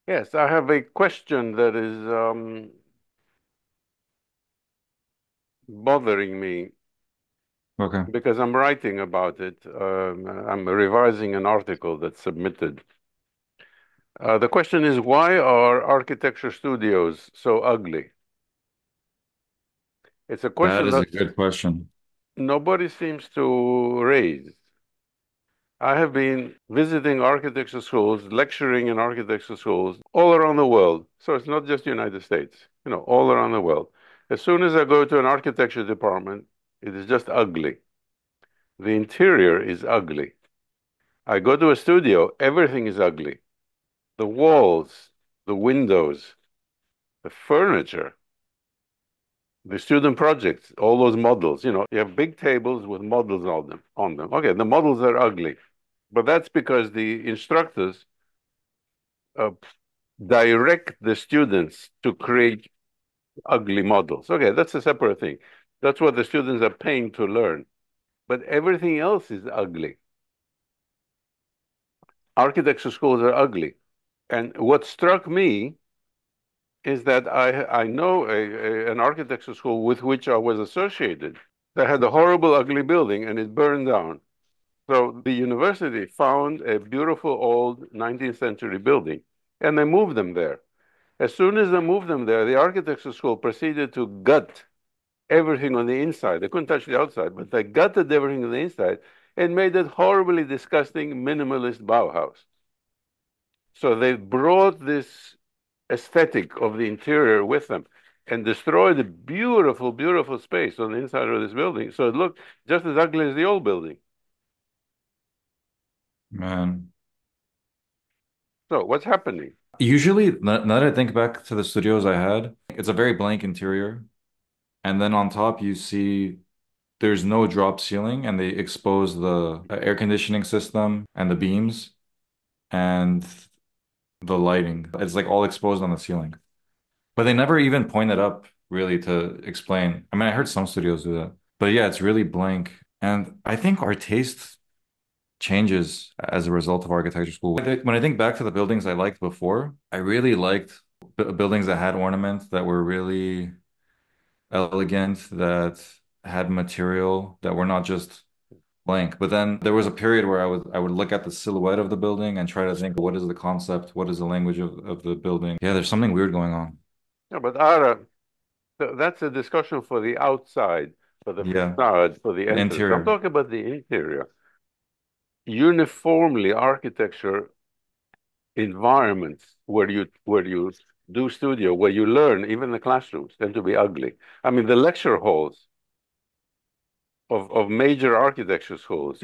Yes, I have a question that is bothering me Okay. because I'm writing about it. I'm revising an article that's submitted. The question is, why are architecture studios so ugly? It's a That question is a that good question. nobody seems to raise. I have been visiting architecture schools, lecturing in architecture schools all around the world. So it's not just the United States, all around the world. As soon as I go to an architecture department, it is just ugly. The interior is ugly. I go to a studio, everything is ugly. The walls, the windows, the furniture, the student projects, all those models, you have big tables with models on them. Okay, the models are ugly, but that's because the instructors uh, direct the students to create ugly models. Okay, that's a separate thing. That's what the students are paying to learn. But everything else is ugly. Architecture schools are ugly. And what struck me is that I know an architecture school with which I was associated that had a horrible, ugly building and it burned down. So the university found a beautiful old 19th century building and they moved them there. As soon as they moved them there, the architecture school proceeded to gut everything on the inside. They couldn't touch the outside, but they gutted everything on the inside and made it horribly disgusting minimalist Bauhaus. So they brought this aesthetic of the interior with them and destroyed the beautiful, beautiful space on the inside of this building. So it looked just as ugly as the old building. Man. So what's happening? Usually, now that I think back to the studios I had, it's a very blank interior. And then on top, you see there's no drop ceiling, and they expose the air conditioning system and the beams and the lighting. It's like all exposed on the ceiling. But they never even point it up really to explain. I mean, I heard some studios do that. But yeah, it's really blank. And I think our taste changes as a result of architecture school. When I think back to the buildings I liked before, I really liked buildings that had ornaments that were really elegant, that had material, that were not just blank. But then there was a period where I would look at the silhouette of the building and try to think, what is the concept? What is the language of the building? Yeah, there's something weird going on. Yeah, but Ara, that's a discussion for the outside, for the Yeah, facade, for the the entrance. I'm interior. talking about the interior. Uniformly, architecture environments where you do studio, where you learn, even the classrooms tend to be ugly. I mean, the lecture halls of major architecture schools,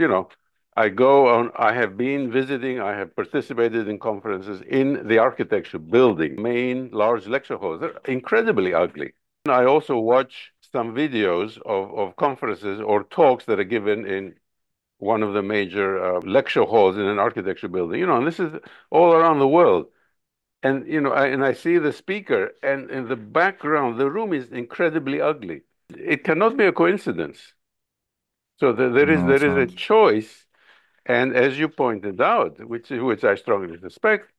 I have been visiting, I have participated in conferences in the architecture building, main large lecture halls. They're incredibly ugly. And I also watch some videos of conferences or talks that are given in one of the major lecture halls in an architecture building, and this is all around the world. And I see the speaker, and in the background, the room is incredibly ugly. It cannot be a coincidence. So there is No, there it's is a not. choice, and as you pointed out, which I strongly suspect,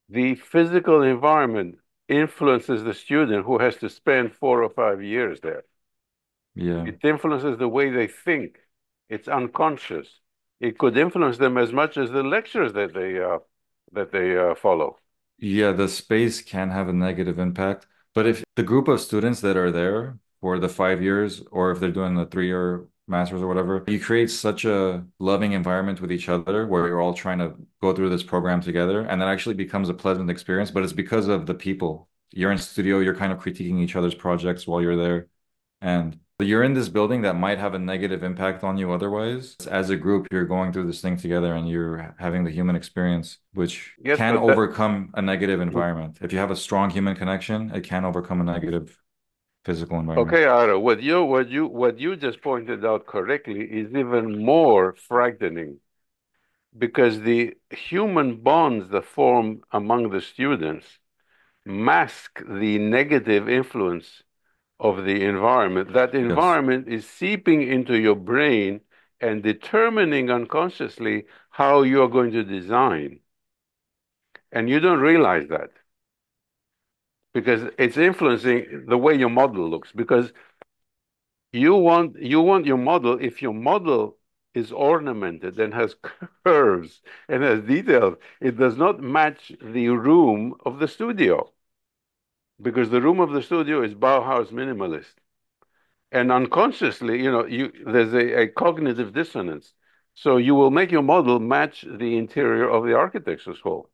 the physical environment influences the student who has to spend 4 or 5 years there. Yeah. It influences the way they think. It's unconscious. It could influence them as much as the lectures that they follow. Yeah, the space can have a negative impact. But if the group of students that are there for the 5 years, or if they're doing the 3 year masters or whatever, you create such a loving environment with each other where you're all trying to go through this program together. And that actually becomes a pleasant experience, but it's because of the people. You're in studio, you're kind of critiquing each other's projects while you're there. And you're in this building that might have a negative impact on you otherwise. As a group, you're going through this thing together and you're having the human experience, which Yes, can but that overcome a negative environment. If you have a strong human connection, it can overcome a negative physical environment. okay, Ara, what you just pointed out correctly is even more frightening because the human bonds that form among the students mask the negative influence of the environment. That Yes. environment is seeping into your brain and determining unconsciously how you're going to design. And you don't realize that because it's influencing the way your model looks. Because you want your model, if your model is ornamented and has curves and has details, it does not match the room of the studio because the room of the studio is Bauhaus minimalist. And unconsciously, there's a cognitive dissonance. So you will make your model match the interior of the architecture's hall,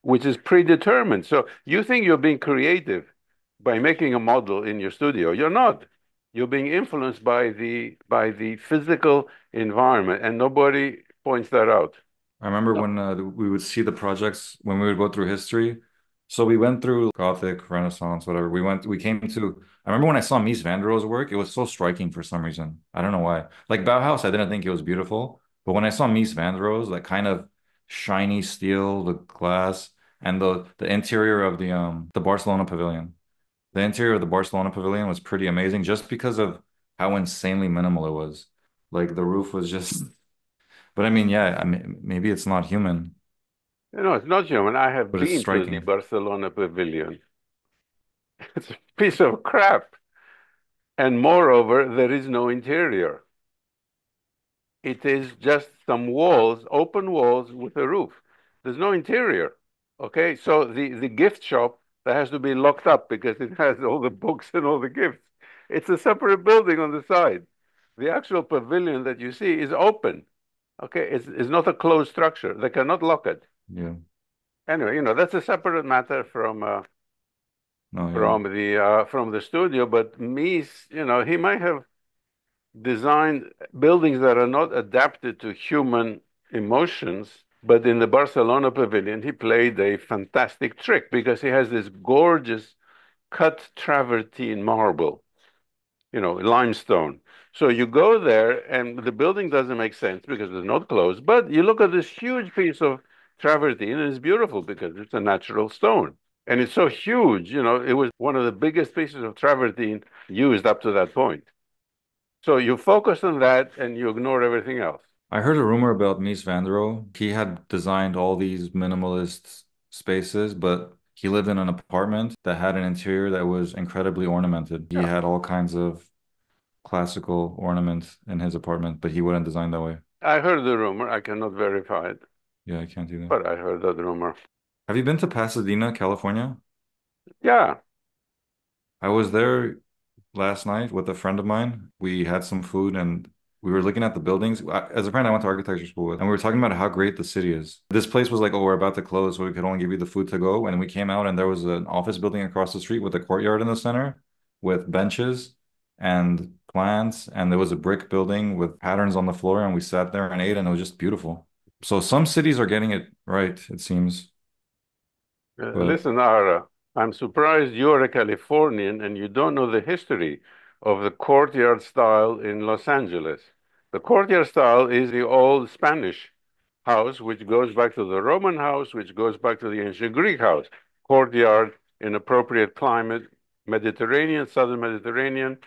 which is predetermined. So you think you're being creative by making a model in your studio. You're not. You're being influenced by the physical environment, and nobody points that out. I remember No. when we would see the projects when we would go through history. So we went through Gothic, Renaissance, whatever. We came to, I remember when I saw Mies van der Rohe's work, it was so striking for some reason. I don't know why. Like Bauhaus, I didn't think it was beautiful. But when I saw Mies van der Rohe's, like kind of shiny steel, the glass, and the interior of the Barcelona pavilion. The interior of the Barcelona pavilion was pretty amazing just because of how insanely minimal it was. Like the roof was just, but I mean, yeah, I mean, maybe it's not human, It's not human. I have but it's been to the striking. Barcelona pavilion. It's a piece of crap. And moreover, there is no interior. It is just some walls, open walls with a roof. There's no interior. Okay, so the gift shop that has to be locked up because it has all the books and all the gifts. It's a separate building on the side. The actual pavilion that you see is open. Okay, it's not a closed structure. They cannot lock it. Yeah. Anyway, that's a separate matter No, yeah. from the studio. But Mies, he might have designed buildings that are not adapted to human emotions. But in the Barcelona pavilion, he played a fantastic trick because he has this gorgeous cut travertine marble, limestone. So you go there, and the building doesn't make sense because it's not closed. But you look at this huge piece of travertine, and it's beautiful because it's a natural stone. And it's so huge, it was one of the biggest pieces of travertine used up to that point. So you focus on that and you ignore everything else. I heard a rumor about Mies van der Rohe. He had designed all these minimalist spaces, but he lived in an apartment that had an interior that was incredibly ornamented. He Yeah, had all kinds of classical ornaments in his apartment, but he wouldn't design that way. I heard the rumor. I cannot verify it, Yeah, I can't do that. but I heard that rumor. Have you been to Pasadena, California? Yeah. I was there last night with a friend of mine. We had some food and we were looking at the buildings. As a friend I went to architecture school with, and we were talking about how great the city is. This place was like, oh, we're about to close, so we could only give you the food to go. And we came out and there was an office building across the street with a courtyard in the center with benches and plants. And there was a brick building with patterns on the floor. And we sat there and ate, and it was just beautiful. So some cities are getting it right, it seems. But Listen, Ara, I'm surprised you're a Californian and you don't know the history of the courtyard style in Los Angeles. The courtyard style is the old Spanish house, which goes back to the Roman house, which goes back to the ancient Greek house. Courtyard in appropriate climate, Mediterranean, southern Mediterranean,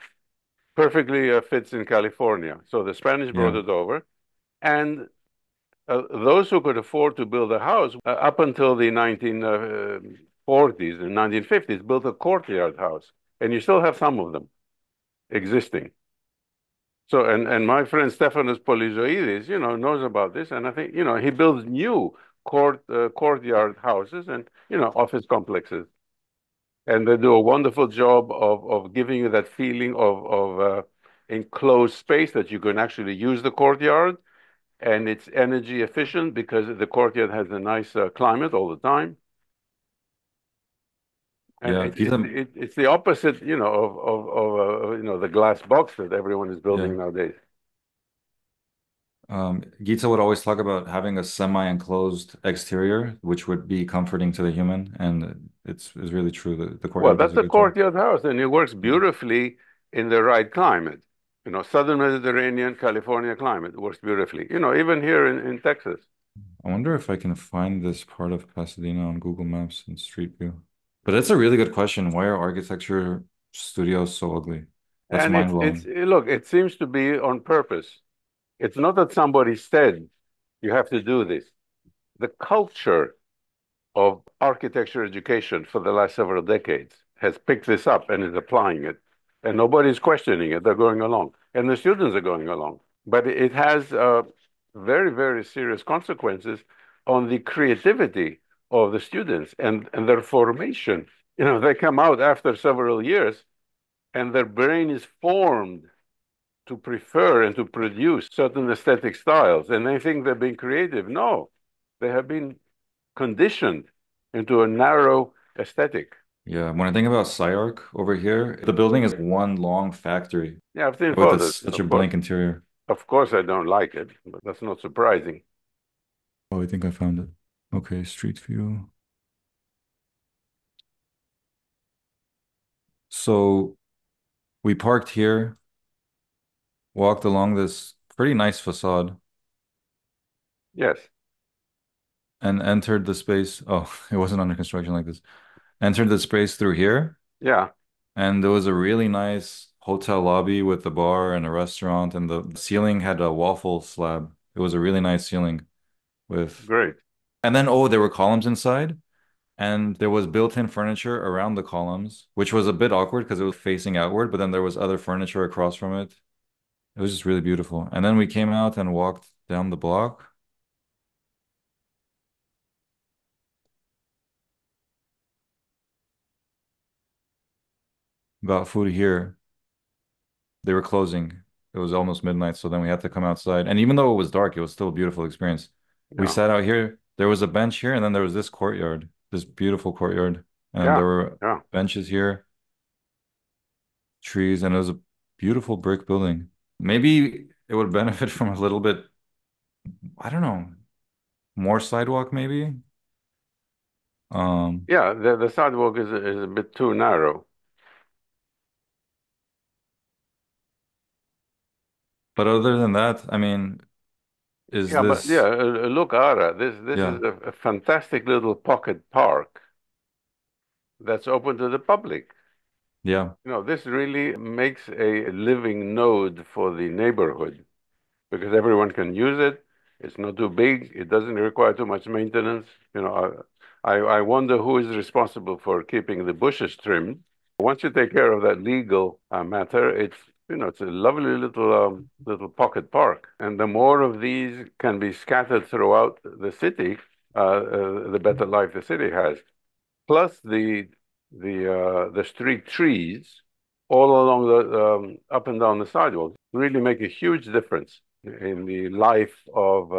perfectly fits in California. So the Spanish brought yeah, it over. And those who could afford to build a house up until the 1940s and 1950s built a courtyard house. And you still have some of them existing. So, and my friend Stefanos Polyzoidis, knows about this. And I think, he builds new courtyard houses and, office complexes. And they do a wonderful job of giving you that feeling of enclosed space that you can actually use the courtyard, and it's energy efficient because the courtyard has a nice climate all the time. And yeah. Gita, it's the opposite, of the glass box that everyone is yeah. building nowadays. Gita would always talk about having a semi-enclosed exterior, which would be comforting to the human, and it's really true. The Well, courtyard does that's a a good job. courtyard house, and it works Yeah. beautifully in the right climate. Southern Mediterranean, California climate works beautifully. Even here in Texas. I wonder if I can find this part of Pasadena on Google Maps and Street View. But that's a really good question. Why are architecture studios so ugly? That's And it's mind-blowing. look, it seems to be on purpose. It's not that somebody said you have to do this. The culture of architecture education for the last several decades has picked this up and is applying it. And nobody's questioning it. They're going along. And the students are going along. But it has very, very serious consequences on the creativity of the students and their formation. You know, they come out after several years and their brain is formed to prefer and to produce certain aesthetic styles. And they think they're being creative. No, they have been conditioned into a narrow aesthetic. Yeah, when I think about SciArc over here, the building is one long factory Yeah, I've seen with photos, such a of course. blank interior. Of course, I don't like it, but that's not surprising. Oh, I think I found it. Okay, street view. So we parked here, walked along this pretty nice facade, Yes. and entered the space. Oh, it wasn't under construction like this. Entered the space through here, Yeah. and there was a really nice hotel lobby with a bar and a restaurant, and the ceiling had a waffle slab. It was a really nice ceiling with, Great. and then oh, there were columns inside, and there was built-in furniture around the columns, which was a bit awkward because it was facing outward, but then there was other furniture across from it. It was just really beautiful. And then we came out and walked down the block. Got food here. They were closing. It was almost midnight, so then we had to come outside. And even though it was dark, it was still a beautiful experience. We Yeah. sat out here. There was a bench here, and then there was this courtyard, this beautiful courtyard. And Yeah. there were Yeah. benches here, trees, and it was a beautiful brick building. Maybe it would benefit from a little bit, I don't know, more sidewalk maybe. Um, Yeah. The sidewalk is a bit too narrow. but other than that, I mean, is Yeah, but yeah, this, look, Ara, this yeah, is a fantastic little pocket park that's open to the public. yeah, You know, this really makes a living node for the neighborhood because everyone can use it. It's not too big. It doesn't require too much maintenance. You know, I wonder who is responsible for keeping the bushes trimmed. Once you take care of that legal matter, it's a lovely little pocket park. And the more of these can be scattered throughout the city, the better life the city has. Plus the street trees all along the up and down the sidewalk really make a huge difference in the life of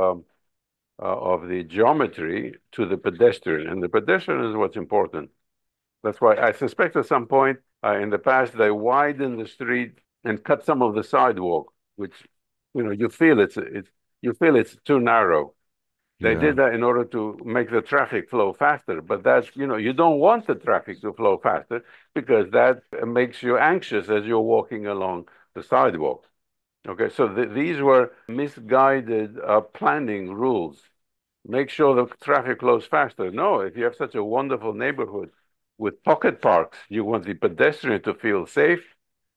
the geometry to the pedestrian, and the pedestrian is what's important. That's why I suspect at some point in the past they widened the street and cut some of the sidewalk, which you feel it's too narrow. They yeah, did that in order to make the traffic flow faster, but you don't want the traffic to flow faster because that makes you anxious as you're walking along the sidewalk. Okay, so these were misguided planning rules. Make sure the traffic flows faster. No, if you have such a wonderful neighborhood with pocket parks, you want the pedestrian to feel safe.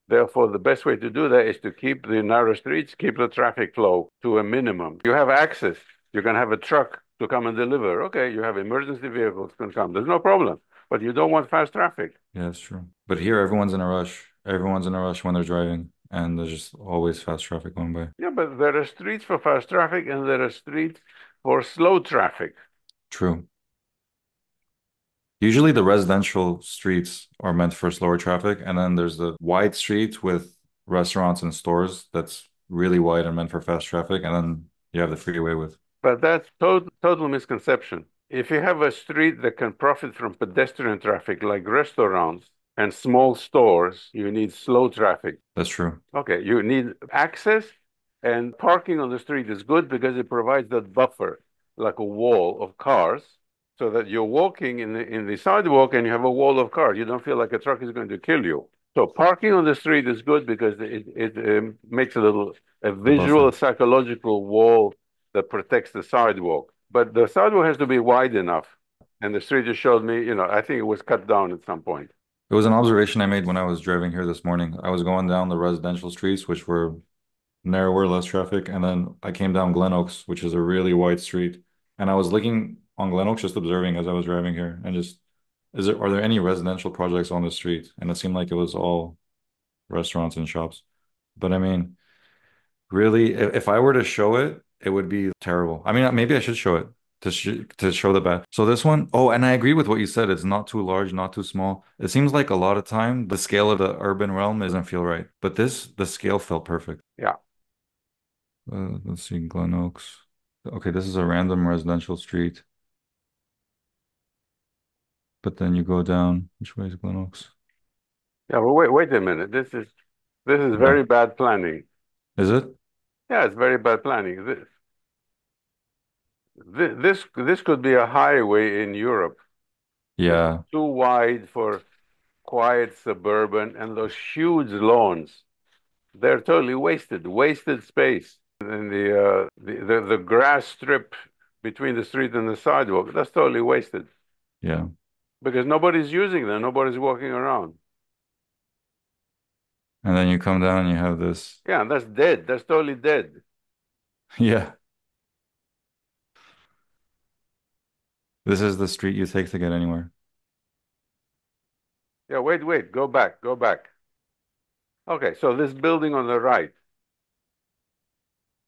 Therefore, the best way to do that is to keep the narrow streets, keep the traffic flow to a minimum. You have access. You can have a truck to come and deliver. Okay, you have emergency vehicles can come. There's no problem. But you don't want fast traffic. yeah, that's true. But here, everyone's in a rush. Everyone's in a rush when they're driving, and there's just always fast traffic going by. Yeah, but there are streets for fast traffic and there are streets for slow traffic. True. Usually, the residential streets are meant for slower traffic, and then there's the wide street with restaurants and stores that's really wide and meant for fast traffic, and then you have the freeway with. But that's total misconception. If you have a street that can profit from pedestrian traffic, like restaurants and small stores, you need slow traffic. That's true. Okay, you need access, and parking on the street is good because it provides that buffer, like a wall of cars, so that you're walking in the sidewalk and you have a wall of cars. You don't feel like a truck is going to kill you. So parking on the street is good because it makes a A visual buffer. psychological wall that protects the sidewalk. But the sidewalk has to be wide enough. And the street just showed me, I think it was cut down at some point. It was an observation I made when I was driving here this morning. I was going down the residential streets, which were narrower, less traffic, and then I came down Glen Oaks, which is a really wide street. And I was looking on Glen Oaks just observing as I was driving here and just are there any residential projects on the street? And it seemed like it was all restaurants and shops. But I mean, really, if I were to show it, it would be terrible. I mean, maybe I should show it to show the bad. So this one, oh, and I agree with what you said. It's not too large, not too small. It seems like a lot of time the scale of the urban realm doesn't feel right. But this, the scale felt perfect. Yeah. Let's see, Glen Oaks. Okay, this is a random residential street. But then you go down. Which way is Glen Oaks? Yeah, but wait a minute. This is Yeah. very bad planning. Is it? Yeah, it's very bad planning. This could be a highway in Europe. It's Yeah. too wide for quiet suburban, and those huge lawns, they're totally wasted space. And the grass strip between the street and the sidewalk, that's totally wasted Yeah. because nobody's using them, nobody's walking around. And then you come down and you have this. Yeah, that's dead. That's totally dead. Yeah. This is the street you take to get anywhere. Yeah, wait, go back. Okay, so this building on the right,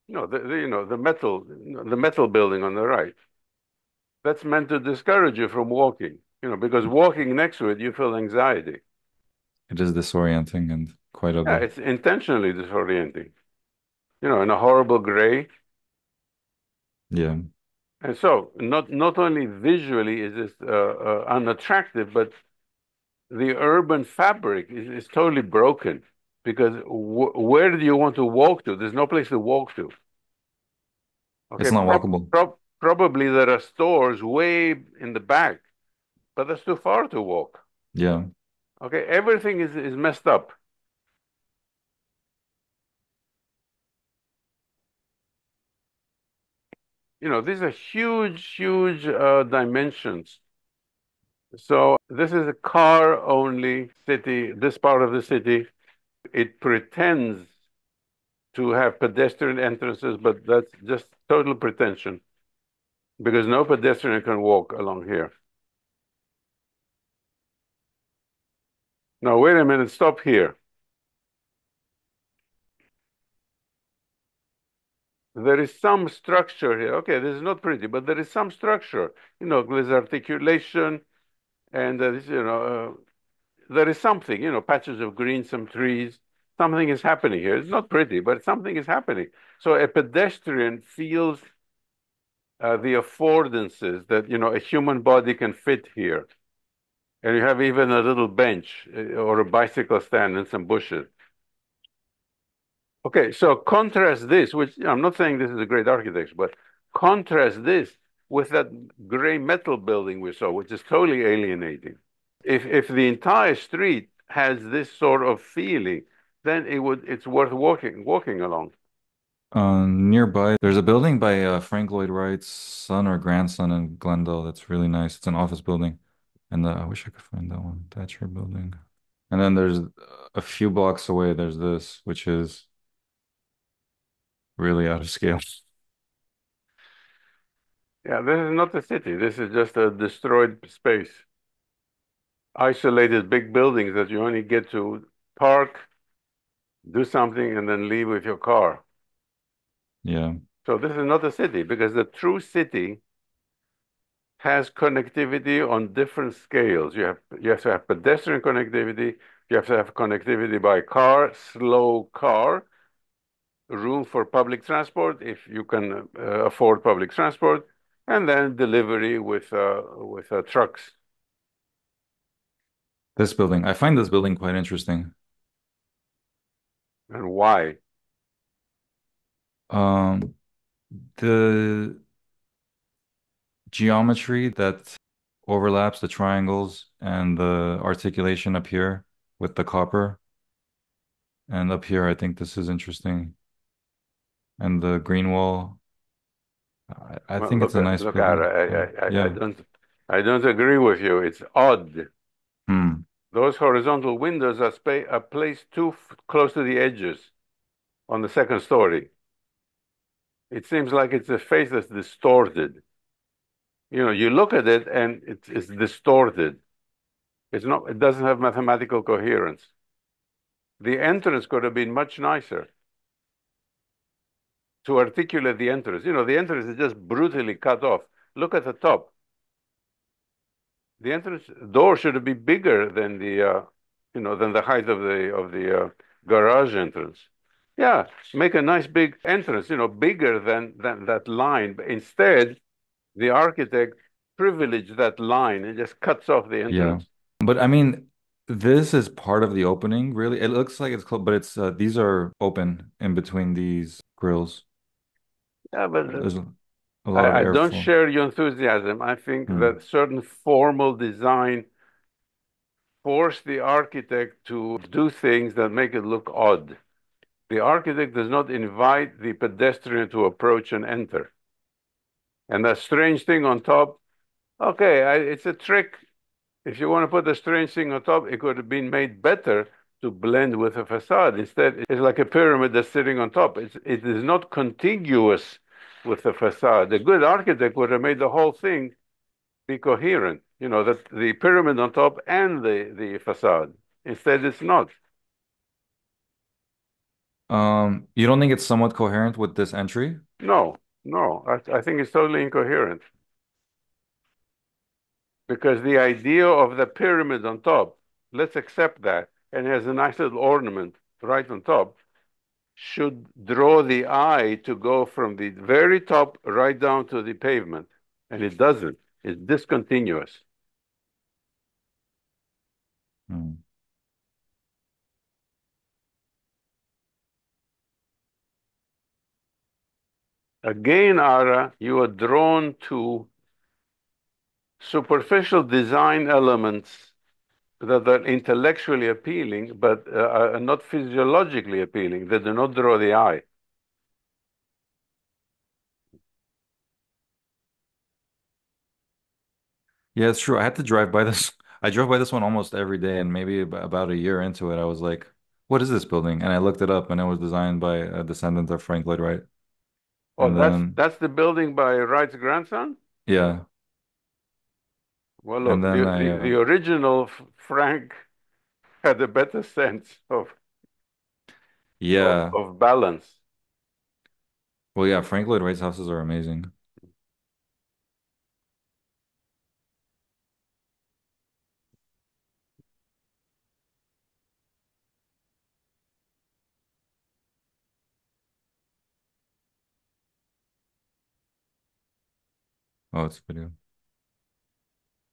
the metal building on the right, that's meant to discourage you from walking, because walking next to it, you feel anxiety. It is disorienting and quite Yeah, ugly. it's intentionally disorienting, in a horrible gray. Yeah. And so not only visually is this unattractive, but the urban fabric is totally broken because where do you want to walk to? There's no place to walk to. It's Okay, not walkable. probably there are stores way in the back, but that's too far to walk. Yeah. Okay, everything is messed up. These are huge dimensions. So this is a car-only city, this part of the city. It pretends to have pedestrian entrances, but that's just total pretension because no pedestrian can walk along here. Now, wait a minute, stop here. There is some structure here. Okay, this is not pretty, but there is some structure. There's articulation, and there is something. Patches of green, some trees. Something is happening here. It's not pretty, but something is happening. So a pedestrian feels the affordances that a human body can fit here, and you have even a little bench or a bicycle stand and some bushes. Okay, so contrast this, which I'm not saying this is a great architecture, but contrast this with that gray metal building we saw, which is totally alienating. If the entire street has this sort of feeling, then it's worth walking along. Nearby, there's a building by Frank Lloyd Wright's son or grandson in Glendale that's really nice. It's an office building. And I wish I could find that one. Thatcher building. And then there's a few blocks away, there's this, which is really out of scale. Yeah, this is not a city. This is just a destroyed space. Isolated big buildings that you only get to park, do something, and then leave with your car. Yeah. So this is not a city because the true city has connectivity on different scales. You have to have pedestrian connectivity, you have to have connectivity by car, slow car, room for public transport if you can afford public transport, and then delivery with trucks. This building, I find this building quite interesting. And why? Um, the geometry that overlaps the triangles and the articulation up here with the copper. And up here, I think this is interesting. And the green wall, I Well, think it's a nice look, Ara, building. Yeah. Yeah. I don't agree with you. It's odd. Hmm. Those horizontal windows are placed too close to the edges on the second story. It seems like it's a face that's distorted. You look at it and it's distorted. It's not, it doesn't have mathematical coherence. The entrance could have been much nicer to articulate the entrance. The entrance is just brutally cut off. Look at the top. The entrance door should be bigger than the height of the garage entrance. Yeah, make a nice big entrance, bigger than that line. But instead, the architect privileged that line and just cuts off the Yeah. entrance. But I mean, this is part of the opening, really. It looks like it's closed, but it's these are open in between these grills. Yeah, but There's a lot of I don't airflow. share your enthusiasm. I think Hmm. that certain formal design force the architect to do things that make it look odd. The architect does not invite the pedestrian to approach and enter. And that strange thing on top, okay, it's a trick. If you want to put a strange thing on top, it could have been made better to blend with a facade. Instead, it's like a pyramid that's sitting on top. It is not contiguous with the facade. A good architect would have made the whole thing be coherent, that the pyramid on top and the facade. Instead, it's not. You don't think it's somewhat coherent with this entry? No, no, I think it's totally incoherent because the idea of the pyramid on top, let's accept that, and it has a nice little ornament right on top, should draw the eye to go from the very top right down to the pavement. And it doesn't. It's discontinuous. Hmm. Again, Ara, you are drawn to superficial design elements that are intellectually appealing, but are not physiologically appealing. They do not draw the eye. Yeah, it's true. I had to drive by this. I drove by this one almost every day, and maybe about a year into it, I was like, "What is this building?" And I looked it up, and it was designed by a descendant of Frank Lloyd Wright. Oh, And that's then, that's the building by Wright's grandson? yeah, Well, and look, then the original Frank had a better sense of, yeah, of balance. well, yeah, Frank Lloyd Wright's houses are amazing. Oh, it's video.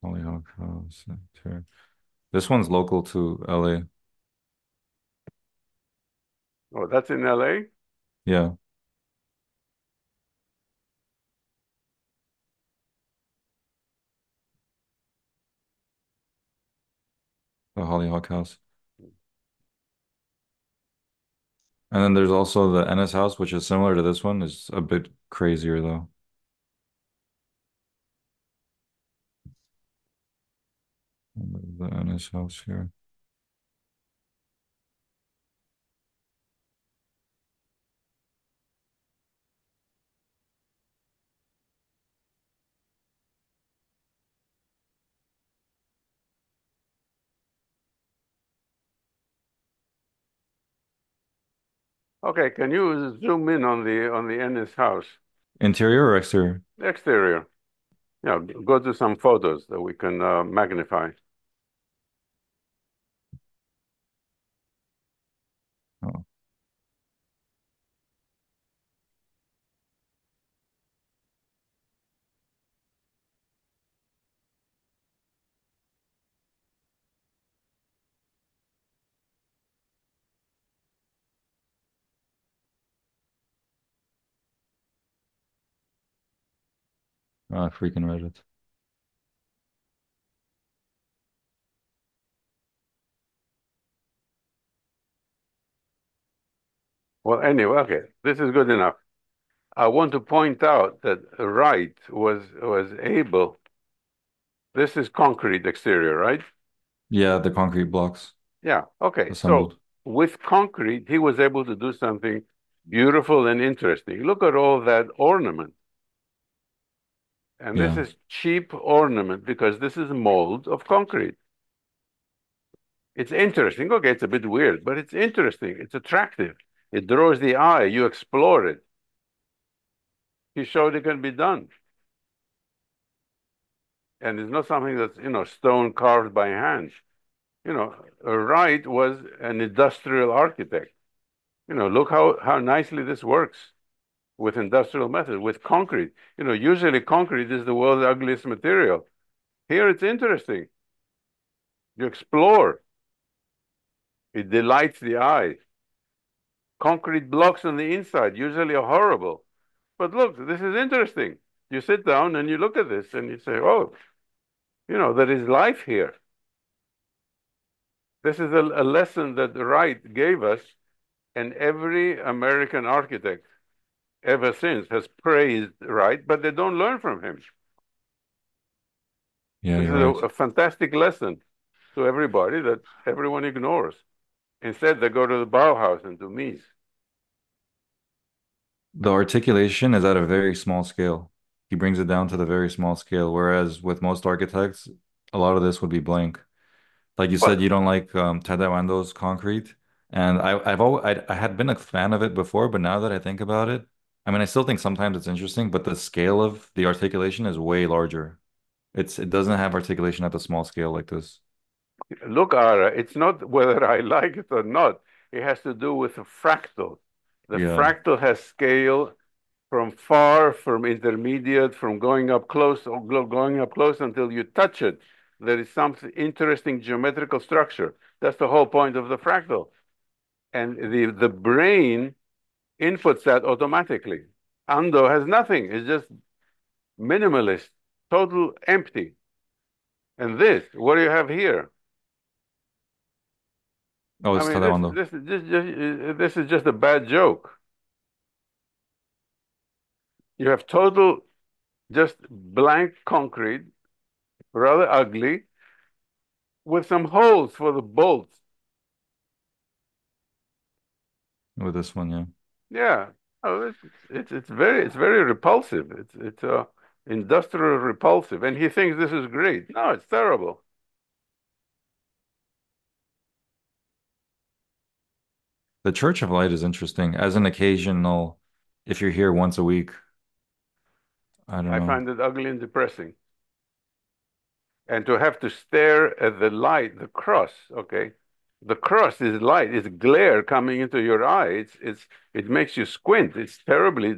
Hollyhock House. Sure. This one's local to LA. Oh, that's in LA? Yeah, the Hollyhock House. And then there's also the Ennis house, which is similar to this one. It's a bit crazier though. The Ennis house here. Okay, can you zoom in on the Ennis house? Interior or exterior? Exterior. Yeah, go to some photos that we can magnify. Oh, I freaking read it. Well, anyway, okay, this is good enough. I want to point out that Wright was able. This is concrete exterior, right? Yeah, the concrete blocks Yeah. Okay. So assembled. with concrete, he was able to do something beautiful and interesting. Look at all that ornament. And this Yeah. is cheap ornament because this is mold of concrete. It's interesting. Okay, it's a bit weird, but it's interesting. It's attractive. It draws the eye. You explore it. He showed it can be done. And it's not something that's, stone carved by hand. Wright was an industrial architect. Look how nicely this works with industrial methods, with concrete. Usually concrete is the world's ugliest material. Here it's interesting. You explore. It delights the eye. Concrete blocks on the inside usually are horrible. But look, this is interesting. You sit down and you look at this and you say, oh, there is life here. This is a lesson that Wright gave us, and every American architect ever since has praised Wright, but they don't learn from him. Yeah, This is you're a right. fantastic lesson to everybody that everyone ignores. Instead, they go to the Bauhaus and do Mies. The articulation is at a very small scale. He brings it down to the very small scale, whereas with most architects, a lot of this would be blank. Like you said, But you don't like Tadawando's concrete, and I had been a fan of it before, but now that I think about it, I mean, I still think sometimes it's interesting, but the scale of the articulation is way larger. It doesn't have articulation at the small scale like this. look, Ara, it's not whether I like it or not. It has to do with the fractal. The Yeah. fractal has scale from far, from intermediate, from going up close, or going up close until you touch it. There is some interesting geometrical structure. That's the whole point of the fractal. And the brain inputs that automatically. Ando has nothing. It's just minimalist, total empty. And this, what do you have here? Oh, I it's mean, Tadawando. this is just a bad joke. You have total, just blank concrete, rather ugly, with some holes for the bolts. With this one, yeah. Yeah. Oh, it's very repulsive. It's industrial repulsive, and he thinks this is great. No, it's terrible. The Church of Light is interesting as an occasional, if you're here once a week, I don't I know. find it ugly and depressing. And to have to stare at the light, the cross, okay? The cross is light, it's glare coming into your eye. It makes you squint. It's terribly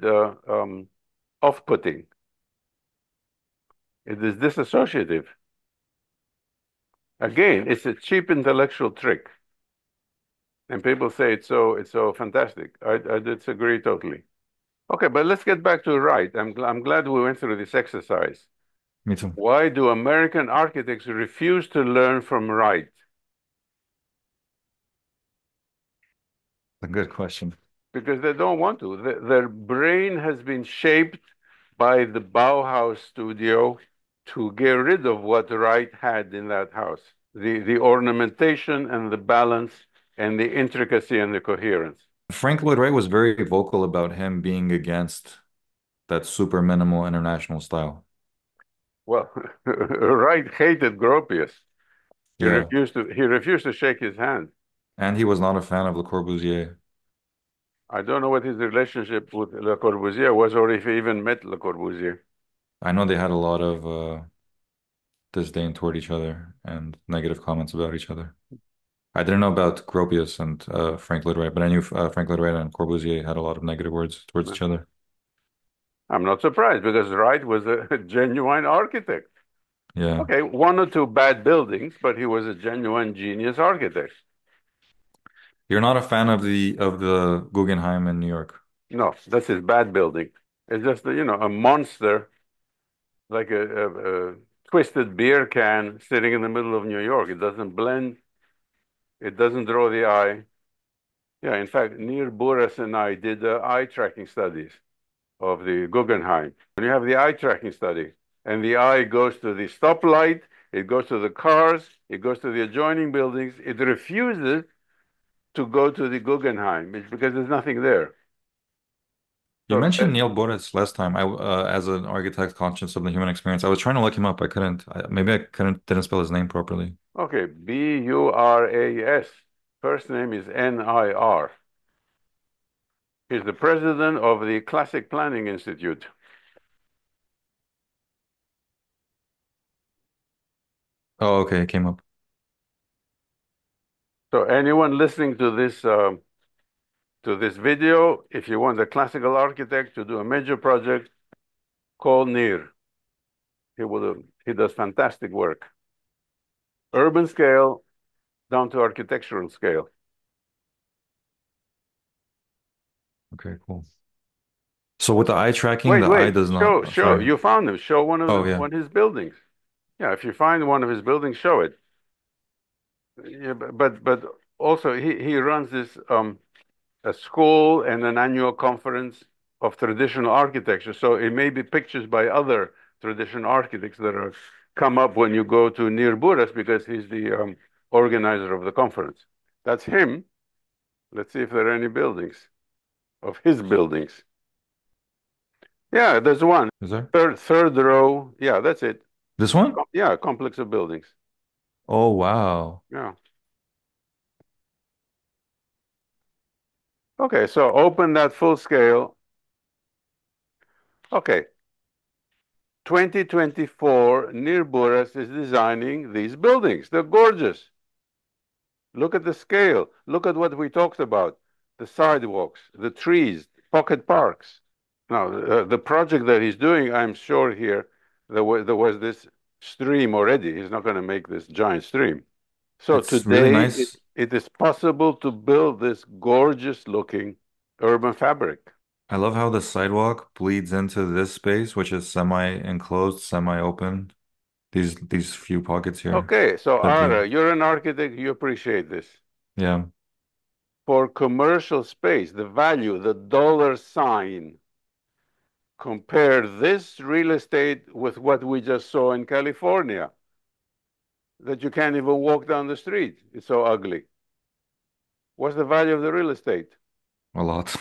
off-putting. It is disassociative. Again, it's a cheap intellectual trick. And people say it's so fantastic. I disagree totally. Okay, but let's get back to Wright. I'm glad we went through this exercise. Me too. Why do American architects refuse to learn from Wright? A good question. Because they don't want to. Their brain has been shaped by the Bauhaus studio to get rid of what Wright had in that house. The ornamentation and the balance and the intricacy and the coherence. Frank Lloyd Wright was very vocal about him being against that super minimal international style. Well, Wright hated Gropius. He Yeah. refused to he refused to shake his hand. And he was not a fan of Le Corbusier. I don't know what his relationship with Le Corbusier was, or if he even met Le Corbusier. I know they had a lot of disdain toward each other and negative comments about each other. I didn't know about Gropius and Frank Lloyd Wright, but I knew Frank Lloyd Wright and Corbusier had a lot of negative words towards each other. I'm not surprised because Wright was a genuine architect. Yeah. Okay, one or two bad buildings, but he was a genuine genius architect. You're not a fan of the Guggenheim in New York. No, that's his bad building. It's just, a monster, like a twisted beer can sitting in the middle of New York. It doesn't blend. It doesn't draw the eye. Yeah, in fact, Nir Buras and I did eye tracking studies of the Guggenheim. When you have the eye tracking study, and the eye goes to the stoplight, it goes to the cars, it goes to the adjoining buildings, it refuses to go to the Guggenheim. It's because there's nothing there. You So mentioned Neil Boris last time. As an architect conscious of the human experience, I was trying to look him up. I couldn't. Maybe I couldn't didn't spell his name properly. okay, Buras. First name is Nir. He's the president of the Classic Planning Institute. Oh, okay, it came up. So anyone listening to this video, if you want a classical architect to do a major project, call Nir. He does fantastic work. Urban scale down to architectural scale. Okay, cool. So with the eye tracking, Wait, the eye wait. does not. Show. Sorry. You found him. Show Oh yeah, one of his buildings. Yeah, if you find one of his buildings, show it. Yeah, but also he runs this a school and an annual conference of traditional architecture. So it may be pictures by other traditional architects that are come up when you go to Nir Buras because he's the organizer of the conference. That's him. Let's see if there are any buildings of his buildings. Yeah, there's one. is there Third row. Yeah, that's it. this one? Yeah, complex of buildings. Oh wow. Yeah. Okay, so open that full scale. Okay. 2024, Nir Buras is designing these buildings. They're gorgeous. Look at the scale. Look at what we talked about. The sidewalks, the trees, pocket parks. Now, the project that he's doing, I'm sure here, there was this stream already. He's not going to make this giant stream. So It's really today, nice. it is possible to build this gorgeous looking urban fabric. I love how the sidewalk bleeds into this space, which is semi-enclosed, semi-open. These few pockets here Okay, so that bleed. Ara, you're an architect, you appreciate this. Yeah, For commercial space, the value, the dollar sign, compare this real estate with what we just saw in California, that you can't even walk down the street. It's so ugly. What's the value of the real estate? a lot.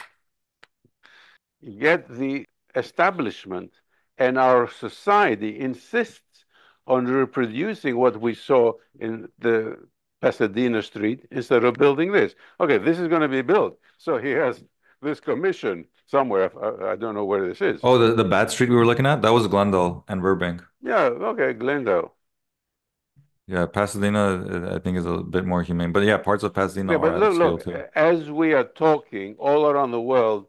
Yet the establishment and our society insists on reproducing what we saw in the Pasadena street instead of building this. Okay, this is going to be built. So he has this commission somewhere. I don't know where this is. Oh, the bad street we were looking at, that was Glendale and Burbank. Yeah, okay, Glendale. Yeah, Pasadena, I think is a bit more humane. But yeah, parts of Pasadena Yeah, are but out of scale look, too. as we are talking all around the world,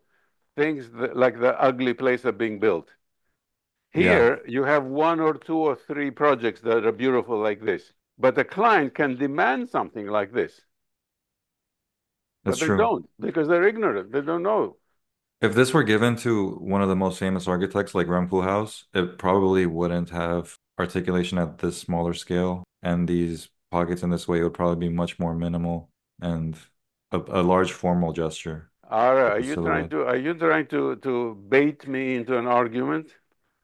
like the ugly place are being built. Yeah, Here, you have one or two or three projects that are beautiful like this, but the client can demand something like this, that's but they true. don't because they're ignorant. They don't know. If this were given to one of the most famous architects like Rem Koolhaas, it probably wouldn't have articulation at this smaller scale. And these pockets in this way, it would probably be much more minimal and a large formal gesture Ara, for the silhouette. are you trying to bait me into an argument?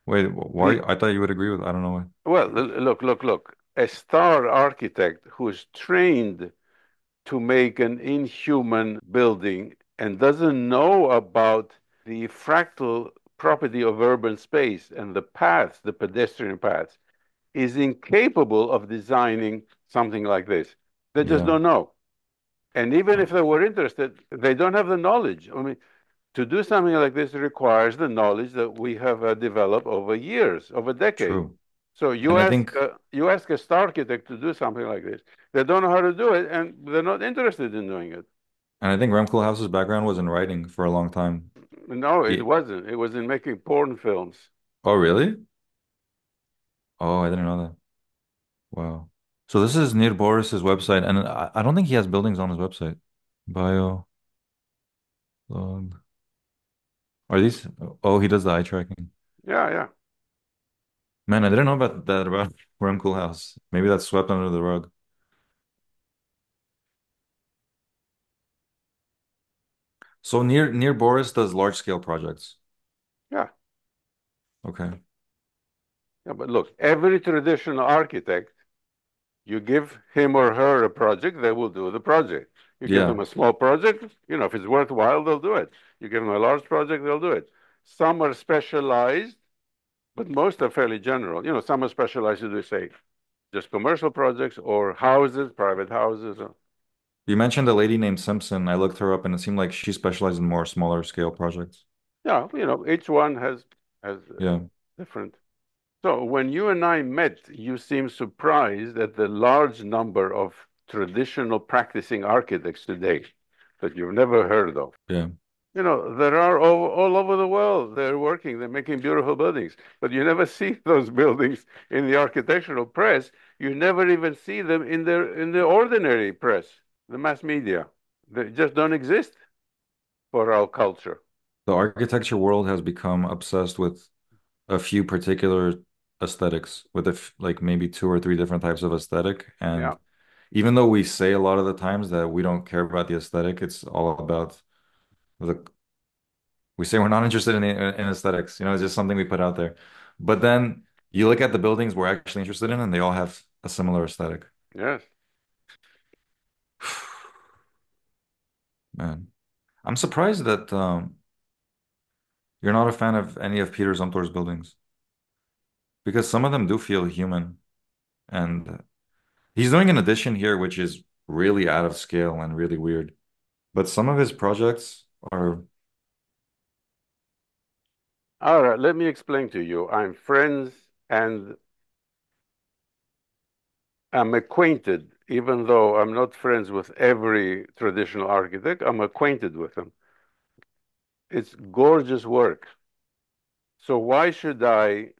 Wait, why? The I thought you would agree with, I don't know why. Well, look. A star architect who is trained to make an inhuman building and doesn't know about the fractal property of urban space and the paths, the pedestrian paths, is incapable of designing something like this. They just Yeah, don't know. And even if they were interested, they don't have the knowledge. I mean, to do something like this requires the knowledge that we have developed over years, over decades. true. So And I think you ask a star architect to do something like this. They don't know how to do it, and they're not interested in doing it. and I think Rem Koolhaas's background was in writing for a long time. No, it He, wasn't. It was in making porn films. oh, really? Oh, I didn't know that. Wow. So this is Nir Boris's website, and I don't think he has buildings on his website. Bio log. Are these? Oh, he does the eye tracking. Yeah, yeah. Man, I didn't know about that about Rem Koolhaas. Maybe that's swept under the rug. So Nir Boris does large scale projects. Yeah. Okay. Yeah, but look, every traditional architect, you give him or her a project, they will do the project. You give them Yeah. a small project, if it's worthwhile, they'll do it. You give them a large project, they'll do it. Some are specialized, but most are fairly general. Some are specialized to do, say, just commercial projects or houses, private houses. You mentioned a lady named Simpson. I looked her up and it seemed like she specialized in more smaller scale projects. Yeah, each one has Yeah. different. So when you and I met, you seemed surprised at the large number of traditional practicing architects today that you've never heard of. Yeah. There are all over the world. They're working, they're making beautiful buildings, but you never see those buildings in the architectural press. You never even see them in the ordinary press, the mass media. They just don't exist for our culture. The architecture world has become obsessed with a few particular aesthetics, with like maybe two or three different types of aesthetic. Yeah. And even though we say a lot of the times that we don't care about the aesthetic, it's all about the, we say we're not interested in aesthetics. It's just something we put out there. But then you look at the buildings we're actually interested in, and they all have a similar aesthetic. Yes. Man, I'm surprised that you're not a fan of any of Peter Zumthor's buildings because some of them do feel human. And he's doing an addition here, which is really out of scale and really weird. But some of his projects are, All right, let me explain to you. I'm friends and I'm acquainted, even though I'm not friends with every traditional architect, I'm acquainted with them. It's gorgeous work. So why should I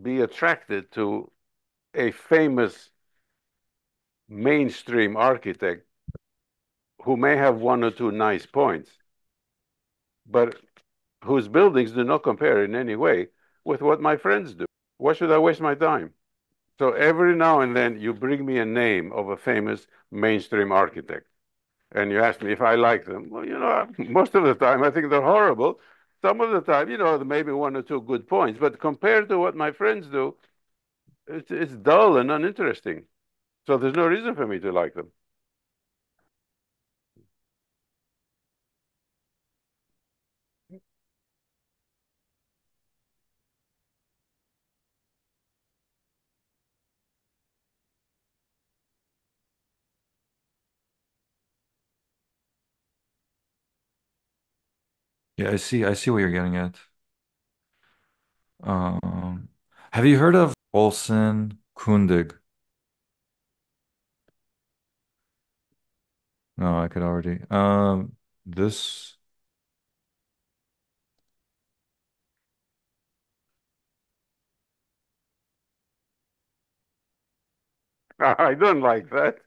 be attracted to a famous mainstream architect who may have one or two nice points, but whose buildings do not compare in any way with what my friends do? Why should I waste my time? So every now and then you bring me a name of a famous mainstream architect and you ask me if I like them. Well, most of the time I think they're horrible. Some of the time, maybe one or two good points, but compared to what my friends do, it's dull and uninteresting. So there's no reason for me to like them. yeah, I see what you're getting at. Um, have you heard of Olson Kundig? No, I could already. This, I don't like that.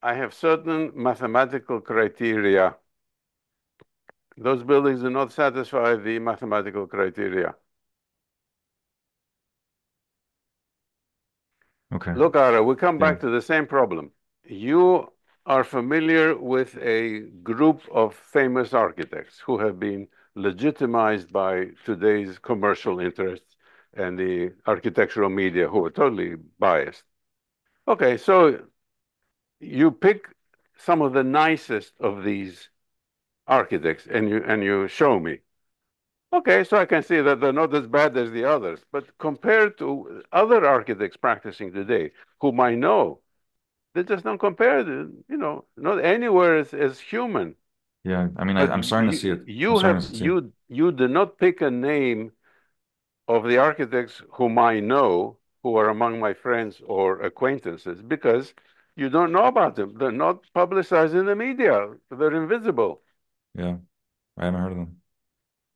I have certain mathematical criteria. Those buildings do not satisfy the mathematical criteria. okay. Look, Ara, we come Yeah. back to the same problem. You are familiar with a group of famous architects who have been legitimized by today's commercial interests and the architectural media who are totally biased. Okay, so you pick some of the nicest of these architects and you show me. Okay, so I can see that they're not as bad as the others, but compared to other architects practicing today, whom I know, they just don't compare, not anywhere as human. Yeah. I mean, But I'm starting to see you, it. I'm you starting have to see it. you do not pick a name of the architects whom I know, who are among my friends or acquaintances, because you don't know about them. They're not publicized in the media. They're invisible. Yeah. I haven't heard of them.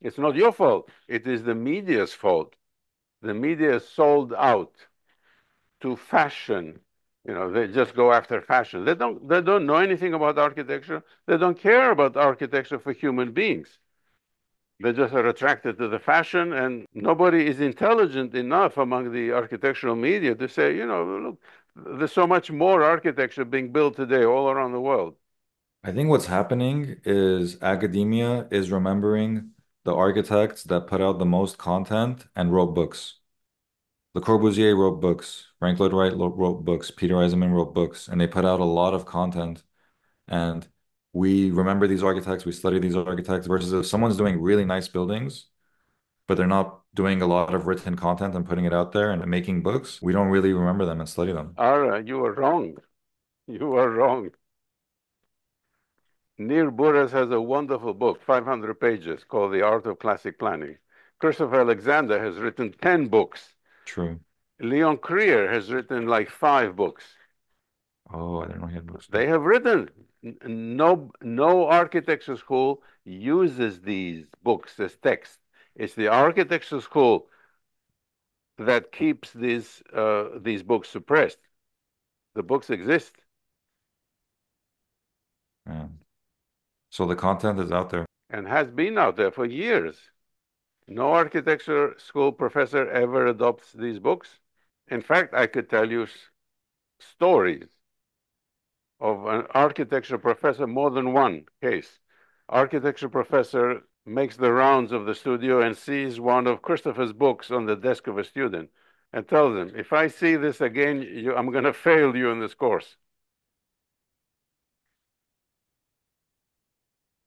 It's not your fault. It is the media's fault. The media is sold out to fashion. They just go after fashion. They don't know anything about architecture. They don't care about architecture for human beings. They just are attracted to the fashion, and nobody is intelligent enough among the architectural media to say, look, there's so much more architecture being built today all around the world. I think what's happening is academia is remembering the architects that put out the most content and wrote books. Le Corbusier wrote books, Frank Lloyd Wright wrote books, Peter Eisenman wrote books, and they put out a lot of content. And we remember these architects, we study these architects, versus if someone's doing really nice buildings, but they're not doing a lot of written content and putting it out there and making books, we don't really remember them and study them. Ara, you are wrong. You are wrong. Nir Buras has a wonderful book, 500 pages, called The Art of Classic Planning. Christopher Alexander has written 10 books. True. Leon Krier has written like 5 books. Oh, I didn't know he had books too. They have written. No architecture school uses these books as text. It's the architecture school that keeps these books suppressed. The books exist. Yeah. So the content is out there. And has been out there for years. No architecture school professor ever adopts these books. In fact, I could tell you stories of an architecture professor, more than one case. Architecture professor makes the rounds of the studio and sees one of Christopher's books on the desk of a student and tells him, if I see this again, I'm going to fail you in this course.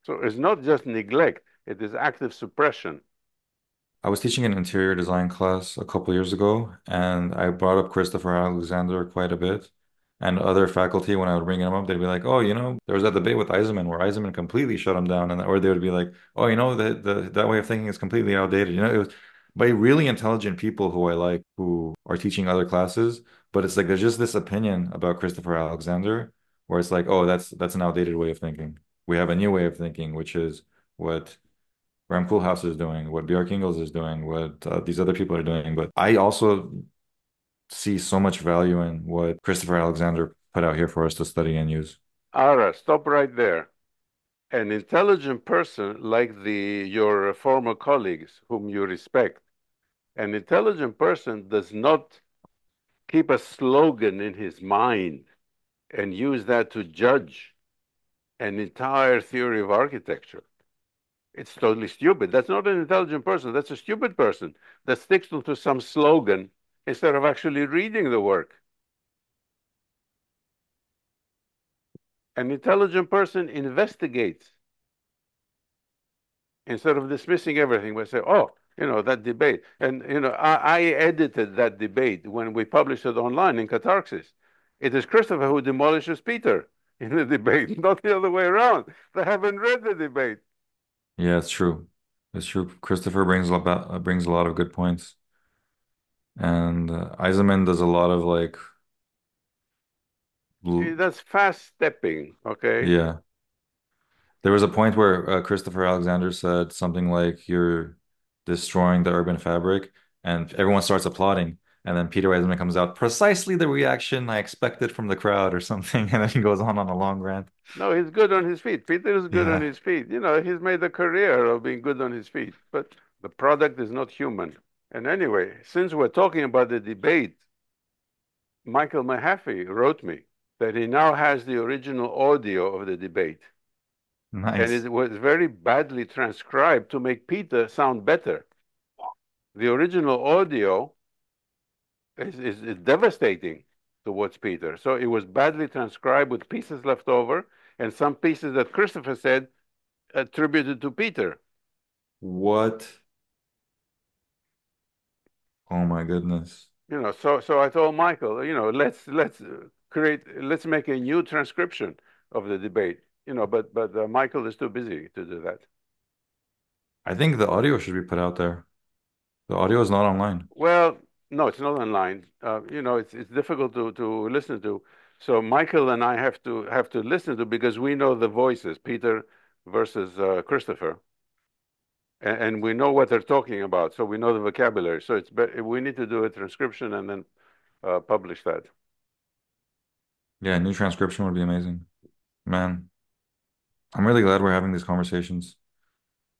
So it's not just neglect, it is active suppression. I was teaching an interior design class a couple years ago, and I brought up Christopher Alexander quite a bit. And other faculty, when I would bring him up, they'd be like, "Oh, there was that debate with Eisenman where Eisenman completely shut him down," and or they would be like, "Oh, that way of thinking is completely outdated." It was by really intelligent people who I like, who are teaching other classes, but it's like there's just this opinion about Christopher Alexander where it's like, "Oh, that's an outdated way of thinking. We have a new way of thinking, which is what." Graham Coolhouse is doing, what Björk Ingels is doing, what these other people are doing. But I also see so much value in what Christopher Alexander put out here for us to study and use. Ara, stop right there. An intelligent person like your former colleagues whom you respect, an intelligent person does not keep a slogan in his mind and use that to judge an entire theory of architecture. It's totally stupid. That's not an intelligent person. That's a stupid person that sticks to some slogan instead of actually reading the work. An intelligent person investigates instead of dismissing everything. We say, oh, that debate. And, I edited that debate when we published it online in Catharsis. It is Christopher who demolishes Peter in the debate, not the other way around. They haven't read the debate. Yeah, it's true. It's true. Christopher brings a lot of good points, and Eisenman does a lot of like, l That's fast stepping, okay? yeah. There was a point where Christopher Alexander said something like, "You're destroying the urban fabric," and everyone starts applauding. And then Peter Eisenman comes out, precisely the reaction I expected from the crowd, or something. And then he goes on a long rant. No, he's good on his feet. Peter is good on Yeah, his feet. He's made a career of being good on his feet, but the product is not human. And anyway, since we're talking about the debate, Michael Mahaffey wrote me that he now has the original audio of the debate. And nice. it was very badly transcribed to make Peter sound better. The original audio is devastating towards Peter. So it was badly transcribed with pieces left over and some pieces that Christopher said attributed to Peter. What? Oh my goodness. So I told Michael, let's make a new transcription of the debate. But Michael is too busy to do that. I think the audio should be put out there. The audio is not online. Well, no, it's not online. It's difficult to listen to. So Michael and I have to listen to because we know the voices, Peter versus Christopher, and we know what they're talking about. So we know the vocabulary. So we need to do a transcription and then publish that. Yeah, a new transcription would be amazing. Man, I'm really glad we're having these conversations.